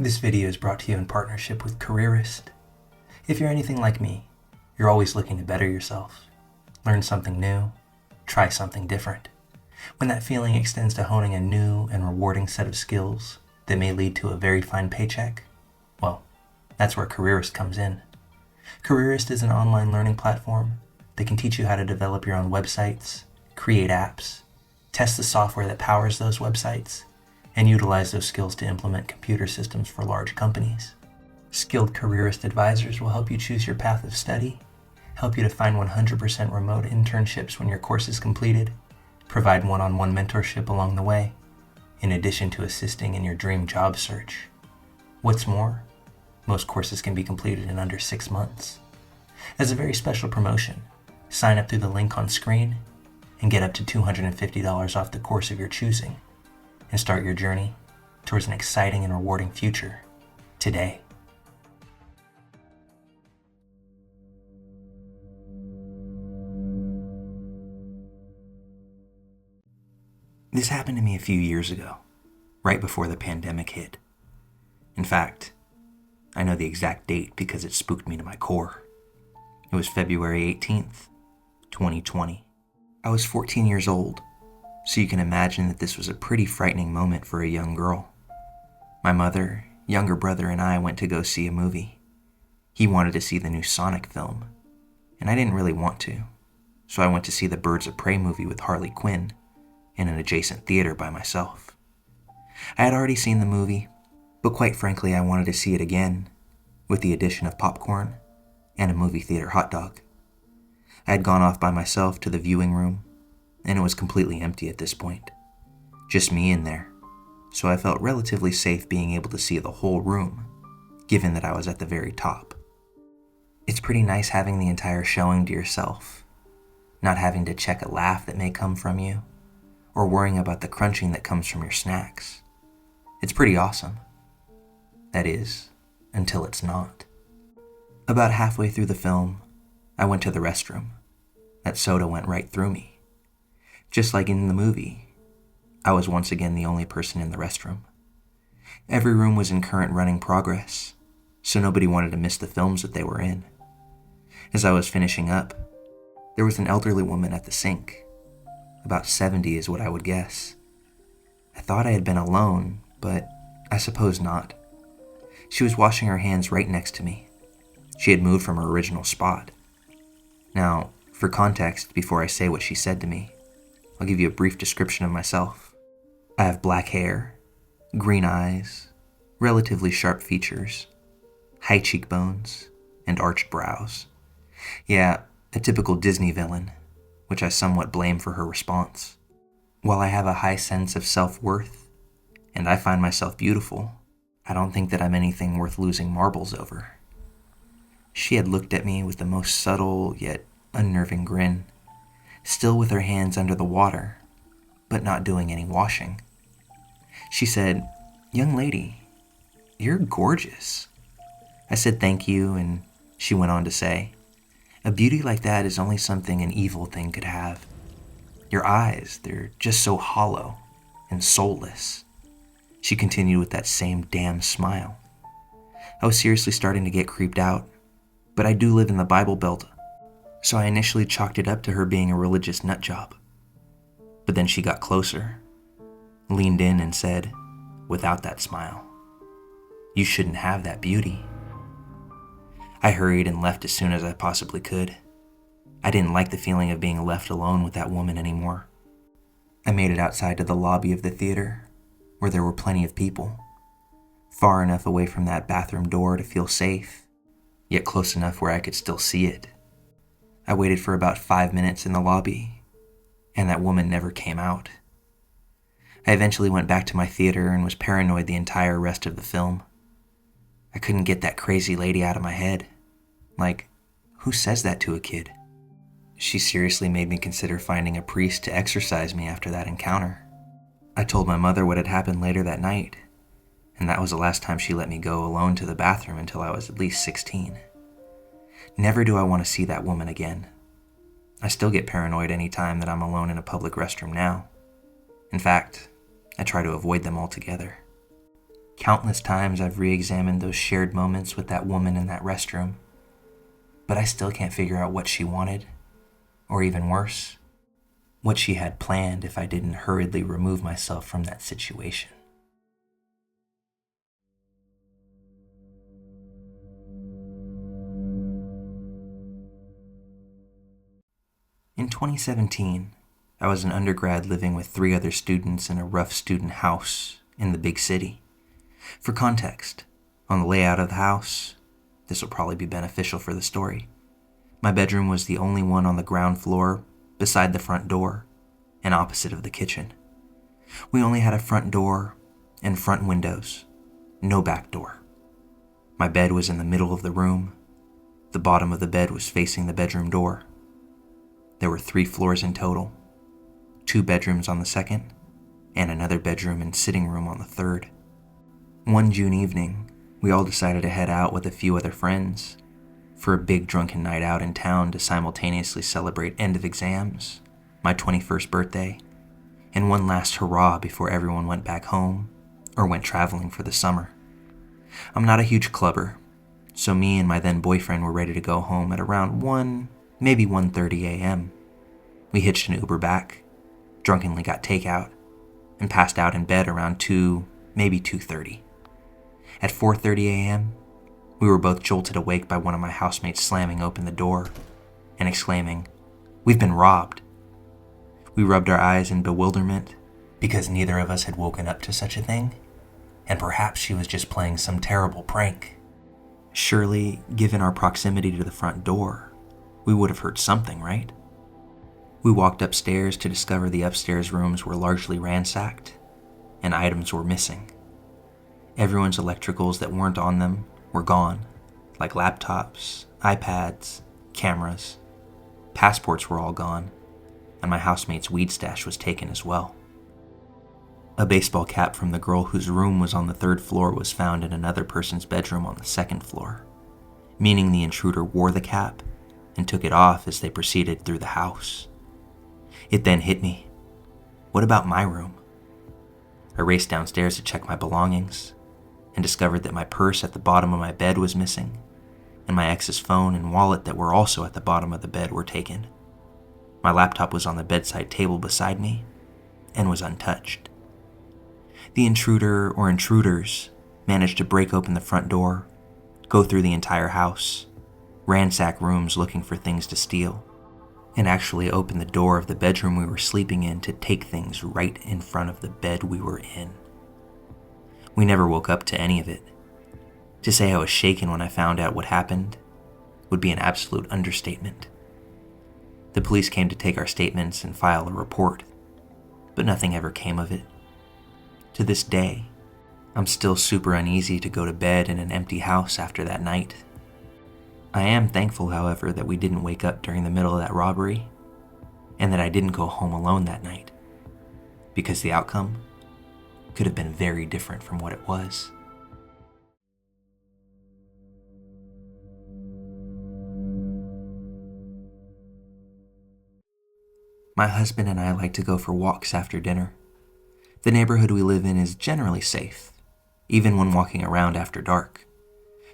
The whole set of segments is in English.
This video is brought to you in partnership with Careerist. If you're anything like me, you're always looking to better yourself, learn something new, try something different. When that feeling extends to honing a new and rewarding set of skills that may lead to a very fine paycheck, well, that's where Careerist comes in. Careerist is an online learning platform that can teach you how to develop your own websites, create apps, test the software that powers those websites, and utilize those skills to implement computer systems for large companies. Skilled Careerist advisors will help you choose your path of study, help you to find 100% remote internships when your course is completed, provide one-on-one mentorship along the way, in addition to assisting in your dream job search. What's more, most courses can be completed in under 6 months. As a very special promotion, sign up through the link on screen and get up to $250 off the course of your choosing, and start your journey towards an exciting and rewarding future today. This happened to me a few years ago, right before the pandemic hit. In fact, I know the exact date because it spooked me to my core. It was February 18th, 2020. I was 14 years old, so you can imagine that this was a pretty frightening moment for a young girl. My mother, younger brother, and I went to go see a movie. He wanted to see the new Sonic film, and I didn't really want to, so I went to see the Birds of Prey movie with Harley Quinn in an adjacent theater by myself. I had already seen the movie, but quite frankly I wanted to see it again, with the addition of popcorn and a movie theater hot dog. I had gone off by myself to the viewing room, and it was completely empty at this point. Just me in there, so I felt relatively safe being able to see the whole room, given that I was at the very top. It's pretty nice having the entire showing to yourself, not having to check a laugh that may come from you, or worrying about the crunching that comes from your snacks. It's pretty awesome. That is, until it's not. About halfway through the film, I went to the restroom. That soda went right through me. Just like in the movie, I was once again the only person in the restroom. Every room was in current running progress, so nobody wanted to miss the films that they were in. As I was finishing up, there was an elderly woman at the sink. About 70 is what I would guess. I thought I had been alone, but I suppose not. She was washing her hands right next to me. She had moved from her original spot. Now, for context, before I say what she said to me, I'll give you a brief description of myself. I have black hair, green eyes, relatively sharp features, high cheekbones, and arched brows. Yeah, a typical Disney villain, which I somewhat blame for her response. While I have a high sense of self-worth, and I find myself beautiful, I don't think that I'm anything worth losing marbles over. She had looked at me with the most subtle yet unnerving grin, still with her hands under the water, but not doing any washing. She said, "Young lady, you're gorgeous." I said thank you, and she went on to say, "A beauty like that is only something an evil thing could have. Your eyes, they're just so hollow and soulless." She continued with that same damn smile. I was seriously starting to get creeped out, but I do live in the Bible Belt, so I initially chalked it up to her being a religious nutjob. But then she got closer, leaned in and said, without that smile, "You shouldn't have that beauty." I hurried and left as soon as I possibly could. I didn't like the feeling of being left alone with that woman anymore. I made it outside to the lobby of the theater, where there were plenty of people, far enough away from that bathroom door to feel safe, yet close enough where I could still see it. I waited for about 5 minutes in the lobby, and that woman never came out. I eventually went back to my theater and was paranoid the entire rest of the film. I couldn't get that crazy lady out of my head. Like, who says that to a kid? She seriously made me consider finding a priest to exorcise me after that encounter. I told my mother what had happened later that night, and that was the last time she let me go alone to the bathroom until I was at least 16. Never do I want to see that woman again. I still get paranoid any time that I'm alone in a public restroom now. In fact, I try to avoid them altogether. Countless times I've re-examined those shared moments with that woman in that restroom, but I still can't figure out what she wanted, or even worse, what she had planned if I didn't hurriedly remove myself from that situation. In 2017, I was an undergrad living with 3 other students in a rough student house in the big city. For context, on the layout of the house, this will probably be beneficial for the story. My bedroom was the only one on the ground floor, beside the front door, and opposite of the kitchen. We only had a front door and front windows, no back door. My bed was in the middle of the room. The bottom of the bed was facing the bedroom door. There were 3 floors in total, 2 bedrooms on the second, and another bedroom and sitting room on the third. One June evening, we all decided to head out with a few other friends for a big drunken night out in town to simultaneously celebrate end of exams, my 21st birthday, and one last hurrah before everyone went back home or went traveling for the summer. I'm not a huge clubber, so me and my then boyfriend were ready to go home at around 1, maybe 1:30 a.m. We hitched an Uber back, drunkenly got takeout, and passed out in bed around 2, maybe 2:30. At 4:30 a.m., we were both jolted awake by one of my housemates slamming open the door and exclaiming, "We've been robbed." We rubbed our eyes in bewilderment because neither of us had woken up to such a thing, and perhaps she was just playing some terrible prank. Surely, given our proximity to the front door, we would have heard something, right? We walked upstairs to discover the upstairs rooms were largely ransacked and items were missing. Everyone's electricals that weren't on them were gone, like laptops, iPads, cameras. Passports were all gone, and my housemate's weed stash was taken as well. A baseball cap from the girl whose room was on the 3rd floor was found in another person's bedroom on the 2nd floor, meaning the intruder wore the cap and took it off as they proceeded through the house. It then hit me. What about my room? I raced downstairs to check my belongings and discovered that my purse at the bottom of my bed was missing, and my ex's phone and wallet that were also at the bottom of the bed were taken. My laptop was on the bedside table beside me and was untouched. The intruder or intruders managed to break open the front door, go through the entire house, ransack rooms looking for things to steal, and actually open the door of the bedroom we were sleeping in to take things right in front of the bed we were in. We never woke up to any of it. To say I was shaken when I found out what happened would be an absolute understatement. The police came to take our statements and file a report, but nothing ever came of it. To this day, I'm still super uneasy to go to bed in an empty house after that night. I am thankful, however, that we didn't wake up during the middle of that robbery, and that I didn't go home alone that night, because the outcome could have been very different from what it was. My husband and I like to go for walks after dinner. The neighborhood we live in is generally safe, even when walking around after dark,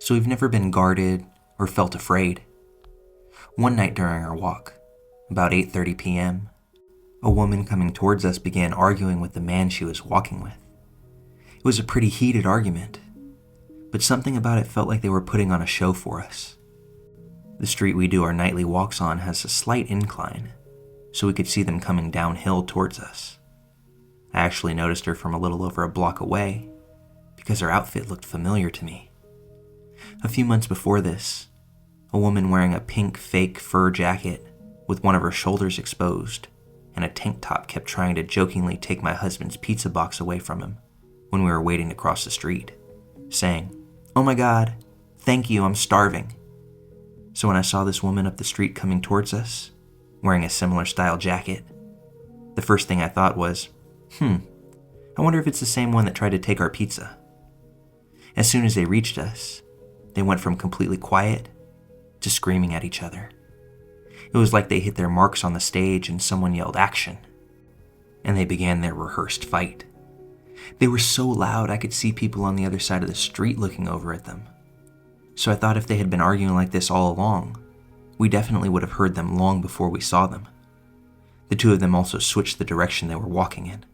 so we've never been guarded or felt afraid. One night during our walk, about 8:30 p.m., a woman coming towards us began arguing with the man she was walking with. It was a pretty heated argument, but something about it felt like they were putting on a show for us. The street we do our nightly walks on has a slight incline, so we could see them coming downhill towards us. I actually noticed her from a little over a block away because her outfit looked familiar to me. A few months before this, a woman wearing a pink fake fur jacket with one of her shoulders exposed and a tank top kept trying to jokingly take my husband's pizza box away from him when we were waiting to cross the street, saying, "Oh my God, thank you, I'm starving." So when I saw this woman up the street coming towards us, wearing a similar style jacket, the first thing I thought was, I wonder if it's the same one that tried to take our pizza. As soon as they reached us, they went from completely quiet to screaming at each other. It was like they hit their marks on the stage and someone yelled action, and they began their rehearsed fight. They were so loud I could see people on the other side of the street looking over at them. So I thought if they had been arguing like this all along, we definitely would have heard them long before we saw them. The two of them also switched the direction they were walking in.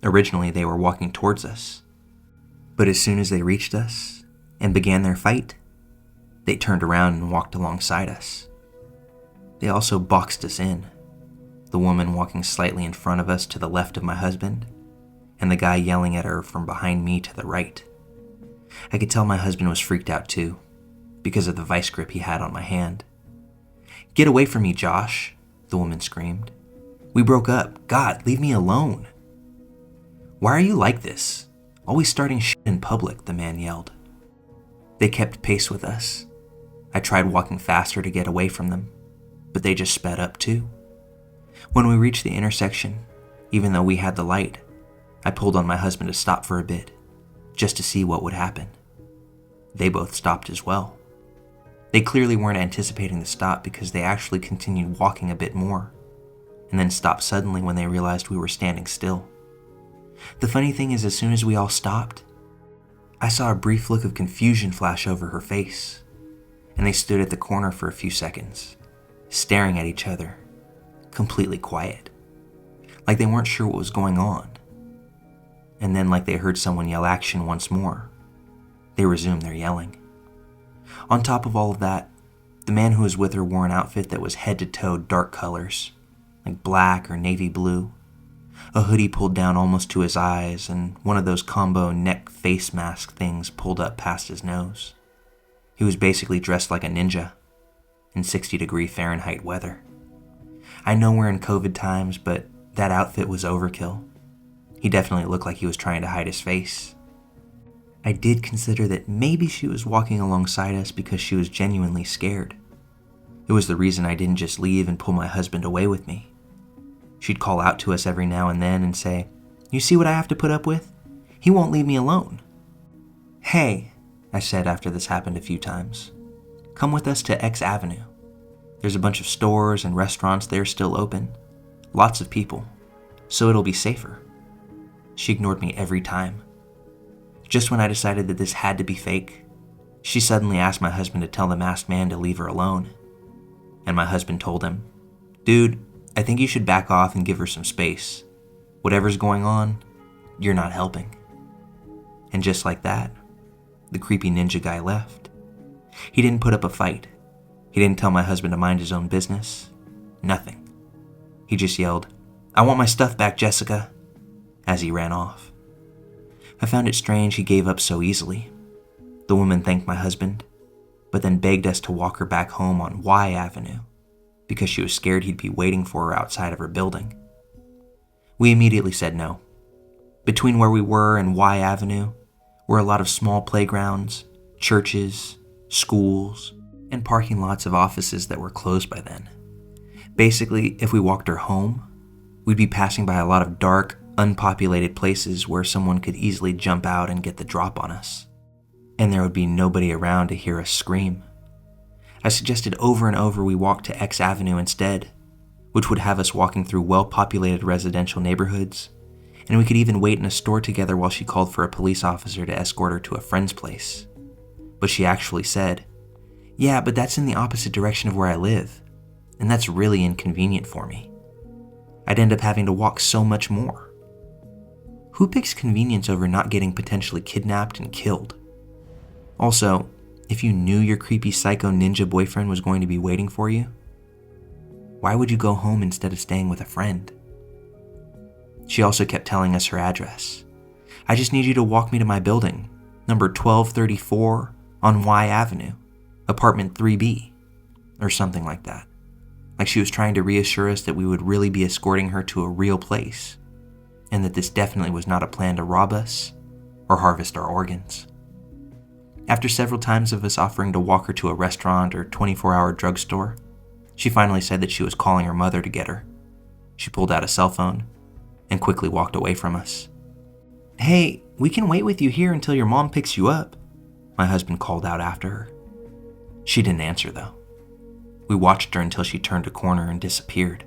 Originally, they were walking towards us, but as soon as they reached us and began their fight, they turned around and walked alongside us. They also boxed us in, the woman walking slightly in front of us to the left of my husband, and the guy yelling at her from behind me to the right. I could tell my husband was freaked out too, because of the vice grip he had on my hand. "Get away from me, Josh," the woman screamed. "We broke up. God, leave me alone." "Why are you like this? Always starting shit in public," the man yelled. They kept pace with us. I tried walking faster to get away from them, but they just sped up too. When we reached the intersection, even though we had the light, I pulled on my husband to stop for a bit, just to see what would happen. They both stopped as well. They clearly weren't anticipating the stop because they actually continued walking a bit more, and then stopped suddenly when they realized we were standing still. The funny thing is, as soon as we all stopped, I saw a brief look of confusion flash over her face, and they stood at the corner for a few seconds, staring at each other, completely quiet, like they weren't sure what was going on. And then, like they heard someone yell action once more, they resumed their yelling. On top of all of that, the man who was with her wore an outfit that was head to toe dark colors, like black or navy blue, a hoodie pulled down almost to his eyes, and one of those combo neck face mask things pulled up past his nose. He was basically dressed like a ninja in 60-degree Fahrenheit weather. I know we're in COVID times, but that outfit was overkill. He definitely looked like he was trying to hide his face. I did consider that maybe she was walking alongside us because she was genuinely scared. It was the reason I didn't just leave and pull my husband away with me. She'd call out to us every now and then and say, "You see what I have to put up with? He won't leave me alone." "Hey," I said after this happened a few times, "come with us to X Avenue. There's a bunch of stores and restaurants there still open. Lots of people, so it'll be safer." She ignored me every time. Just when I decided that this had to be fake, she suddenly asked my husband to tell the masked man to leave her alone. And my husband told him, "Dude, I think you should back off and give her some space. Whatever's going on, you're not helping." And just like that, the creepy ninja guy left. He didn't put up a fight. He didn't tell my husband to mind his own business. Nothing. He just yelled, "I want my stuff back, Jessica," as he ran off. I found it strange he gave up so easily. The woman thanked my husband, but then begged us to walk her back home on Y Avenue because she was scared he'd be waiting for her outside of her building. We immediately said no. Between where we were and Y Avenue were a lot of small playgrounds, churches, schools, and parking lots of offices that were closed by then. Basically, if we walked her home, we'd be passing by a lot of dark, unpopulated places where someone could easily jump out and get the drop on us. And there would be nobody around to hear us scream. I suggested over and over we walk to X Avenue instead, which would have us walking through well-populated residential neighborhoods, and we could even wait in a store together while she called for a police officer to escort her to a friend's place. But she actually said, "Yeah, but that's in the opposite direction of where I live, and that's really inconvenient for me. I'd end up having to walk so much more." Who picks convenience over not getting potentially kidnapped and killed? Also, if you knew your creepy psycho ninja boyfriend was going to be waiting for you, why would you go home instead of staying with a friend? She also kept telling us her address. "I just need you to walk me to my building, number 1234 on Y Avenue, apartment 3B, or something like that. Like she was trying to reassure us that we would really be escorting her to a real place, and that this definitely was not a plan to rob us or harvest our organs. After several times of us offering to walk her to a restaurant or 24-hour drugstore, she finally said that she was calling her mother to get her. She pulled out a cell phone and quickly walked away from us. "Hey, we can wait with you here until your mom picks you up," my husband called out after her. She didn't answer though. We watched her until she turned a corner and disappeared.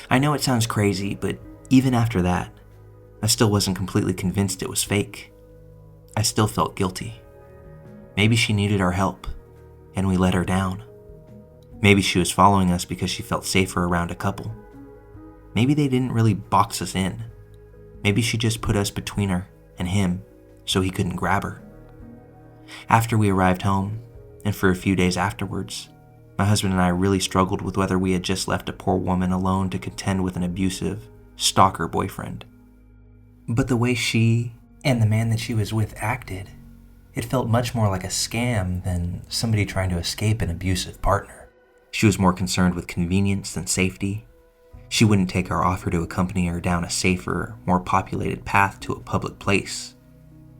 I know it sounds crazy, but even after that, I still wasn't completely convinced it was fake. I still felt guilty. Maybe she needed our help, and we let her down. Maybe she was following us because she felt safer around a couple. Maybe they didn't really box us in. Maybe she just put us between her and him so he couldn't grab her. After we arrived home, and for a few days afterwards, my husband and I really struggled with whether we had just left a poor woman alone to contend with an abusive, stalker boyfriend. But the way she and the man that she was with acted, it felt much more like a scam than somebody trying to escape an abusive partner. She was more concerned with convenience than safety. She wouldn't take our offer to accompany her down a safer, more populated path to a public place.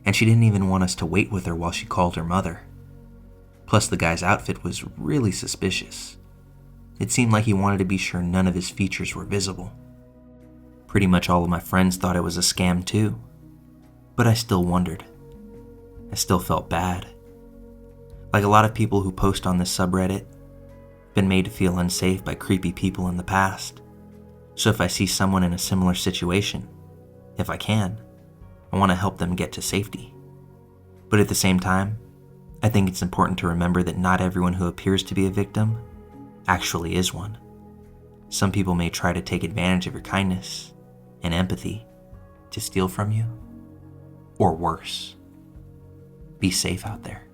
And she didn't even want us to wait with her while she called her mother. Plus, the guy's outfit was really suspicious. It seemed like he wanted to be sure none of his features were visible. Pretty much all of my friends thought it was a scam too. But I still wondered. I still felt bad. Like a lot of people who post on this subreddit, been made to feel unsafe by creepy people in the past. So if I see someone in a similar situation, if I can, I want to help them get to safety. But at the same time, I think it's important to remember that not everyone who appears to be a victim actually is one. Some people may try to take advantage of your kindness and empathy to steal from you, or worse. Be safe out there.